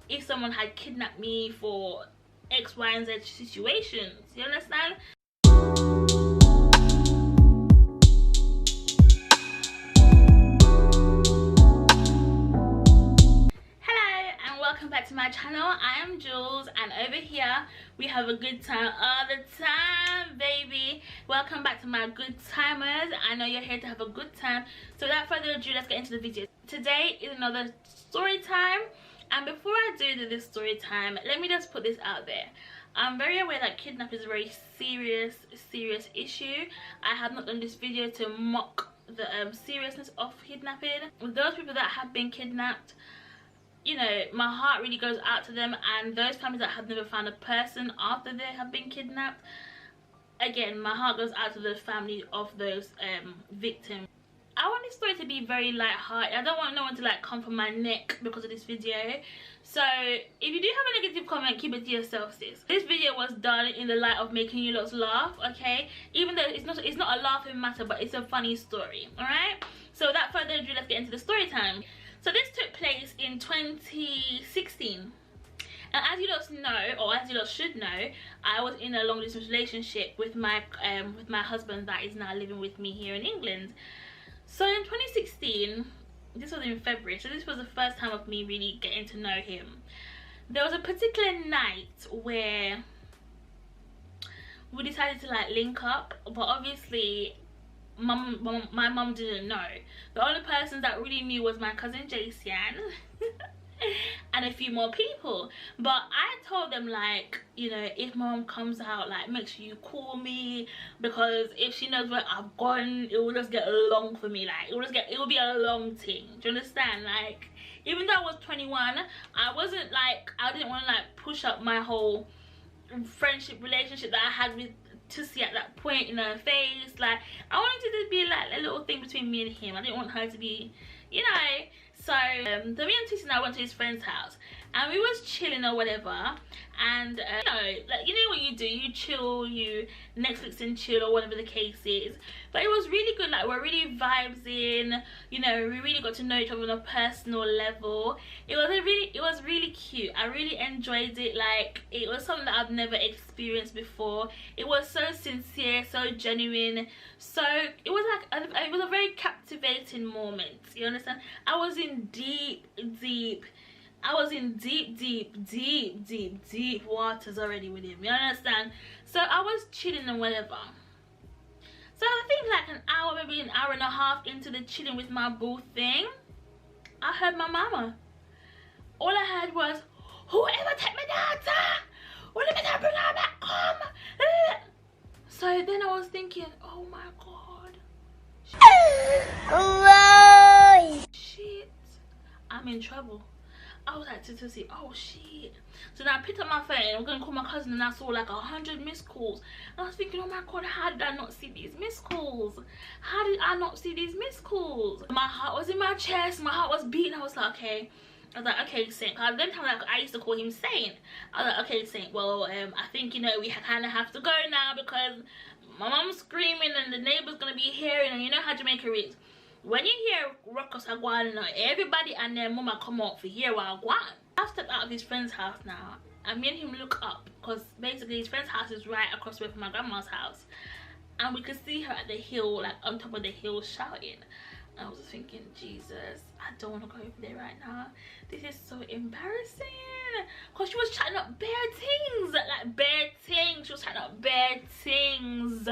if someone had kidnapped me for X, Y, and Z situations. You understand? Welcome back to my channel. I am Julsz, and over here we have a good time all the time, baby. Welcome back to my good timers. I know you're here to have a good time, so without further ado, let's get into the video. Today is another story time, and before I do this story time, let me just put this out there. I'm very aware that kidnapping is a very serious issue. I have not done this video to mock the seriousness of kidnapping. With those people that have been kidnapped, you know, my heart really goes out to them, and those families that have never found a person after they have been kidnapped, again, my heart goes out to the family of those victims. I want this story to be very light-hearted. I don't want no one to like come for my neck because of this video. So if you do have a negative comment, keep it to yourself, sis. This video was done in the light of making you lots laugh, okay? Even though it's not a laughing matter, but it's a funny story, alright? So without further ado, let's get into the story time. So this took place in 2016, and as you lot know, or as you lot should know, I was in a long distance relationship with my husband that is now living with me here in England. So in 2016, this was in February, so this was the first time of me really getting to know him. There was a particular night where we decided to like link up, but obviously my mum didn't know. The only person that really knew was my cousin Jason and a few more people. But I told them, like, you know, if my mum comes out, like, make sure you call me, because if she knows where I've gone, it will just get long for me. Like, it will be a long thing. Do you understand? Like, even though I was 21, I didn't want to like push up my whole friendship relationship that I had with Tussie at that point in her face. Like, I wanted to just be like a little thing between me and him. I didn't want her to be, you know. So me and Tussie and I went to his friend's house, and we was chilling or whatever, and you know, like, you know what you do, you chill, you Netflix and chill, or whatever the case is. But it was really good. Like, we're really vibes in, you know, we really got to know each other on a personal level. It was really cute. I really enjoyed it. Like, it was something that I've never experienced before. It was so sincere, so genuine. So it was like it was a very captivating moment. You understand? I was in deep waters already with him. You understand? So I was chilling and whatever. So I think like an hour, maybe an hour and a half into the chilling with my boo thing, I heard my mama. All I heard was, "Whoever take my daughter, will you better bring her back home?" So then I was thinking, oh my god, shit, I'm in trouble. I was like to Tussie, oh shit. So then I picked up my phone, I'm gonna call my cousin, and I saw like 100 missed calls. And I was thinking, oh my god, how did I not see these missed calls? How did I not see these missed calls? My heart was in my chest, my heart was beating. I was like, okay. I was like, okay, Saint. Because then I used to call him Saint. I was like, okay, Saint, well, I think, you know, we kind of have to go now, because my mom's screaming and the neighbor's gonna be hearing, and you know how Jamaica is. When you hear ruckus are going on, everybody and their mama come out for hear what I want. I've stepped out of his friend's house now, and me and him look up, because basically his friend's house is right across the way from my grandma's house, and we could see her at the hill, like on top of the hill, shouting. I was thinking, Jesus, I don't want to go over there right now. This is so embarrassing. Because she was chatting up bare things. Like bare things. She was chatting up bare things.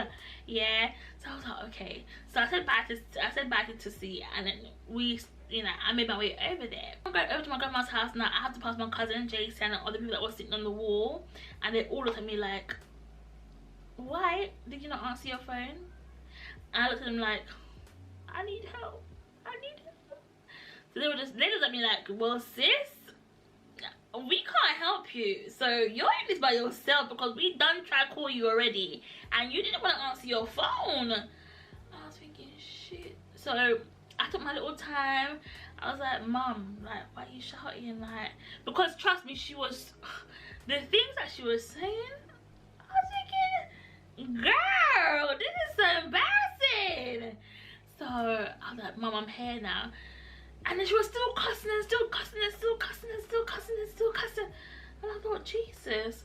Yeah. So I was like, okay. So I said bye to Tussie, and then we, you know, I made my way over there. I'm going over to my grandma's house now. I had to pass my cousin Jason and other people that were sitting on the wall, and they all looked at me like, why did you not answer your phone? And I looked at them like, I need help. So they looked at me like, well, sis, we can't help you. So you're in this by yourself, because we done try to call you already, and you didn't want to answer your phone. I was thinking, shit. So I took my little time. I was like, Mom, like, why are you shouting? Like, because trust me, she was, the things that she was saying, I was thinking, girl, this is so embarrassing. So I was like, Mom, I'm here now. And then she was still cussing and still cussing and still cussing and still cussing and still cussing. sis.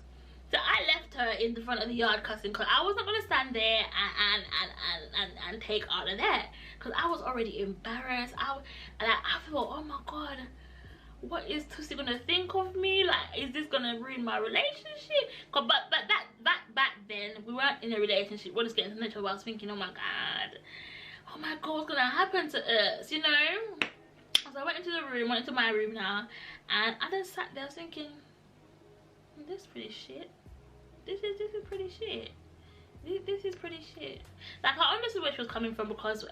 So I left her in the front of the yard cussing, because I was not going to stand there and take out of there, because I was already embarrassed. I thought, oh my god, what is Tussie gonna think of me? Like, is this gonna ruin my relationship? But back then we weren't in a relationship, we're just getting to know each other. I was thinking, oh my god, what's gonna happen to us, you know? So I went into my room now, and I just sat there thinking, this is pretty shit. This is pretty shit. This is pretty shit. Like, I understood where she was coming from, because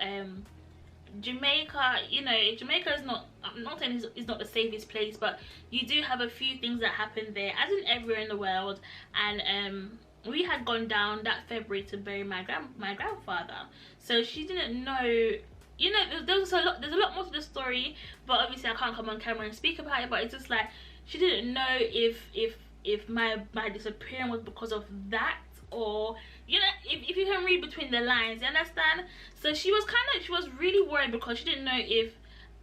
Jamaica, you know, Jamaica is not, I'm not saying it's not the safest place, but you do have a few things that happen there, as in everywhere in the world. And we had gone down that February to bury my grandfather, so she didn't know, you know, there's a lot more to the story, but obviously I can't come on camera and speak about it. But it's just like, she didn't know if my disappearance was because of that, or, you know, if you can read between the lines, you understand? So she was really worried, because she didn't know if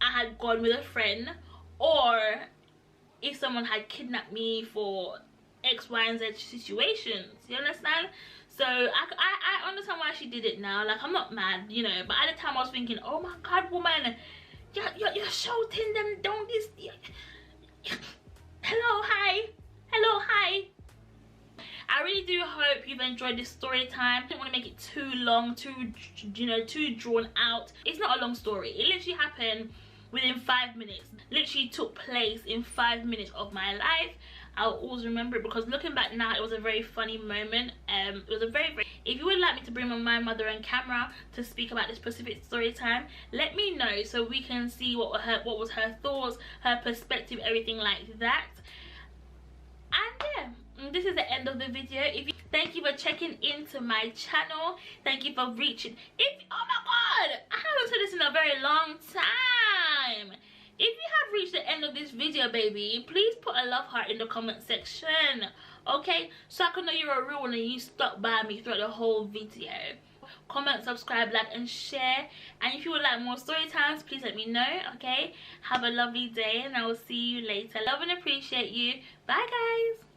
I had gone with a friend, or if someone had kidnapped me for X, Y, and Z situations, you understand? So I understand why she did it now. Like, I'm not mad, you know, but at the time I was thinking, oh my god, woman, you're shouting them down this. Hello, hi. I really do hope you've enjoyed this story time. I didn't want to make it too long, too drawn out. It's not a long story. It literally happened within 5 minutes. Literally took place in 5 minutes of my life. I'll always remember it, because looking back now, it was a very funny moment. It was a very if you would like me to bring my mother on camera to speak about this specific story time, let me know, so we can see what was her thoughts, her perspective, everything like that. And yeah, this is the end of the video. Thank you for checking into my channel. Thank you for reaching. Oh my god, I haven't said this in a very long time. If you have reached the end of this video, baby, please put a love heart in the comment section, okay? So I can know you're a real one and you stuck by me throughout the whole video. Comment, subscribe, like, and share. And if you would like more story times, please let me know, okay? Have a lovely day, and I will see you later. Love and appreciate you. Bye, guys.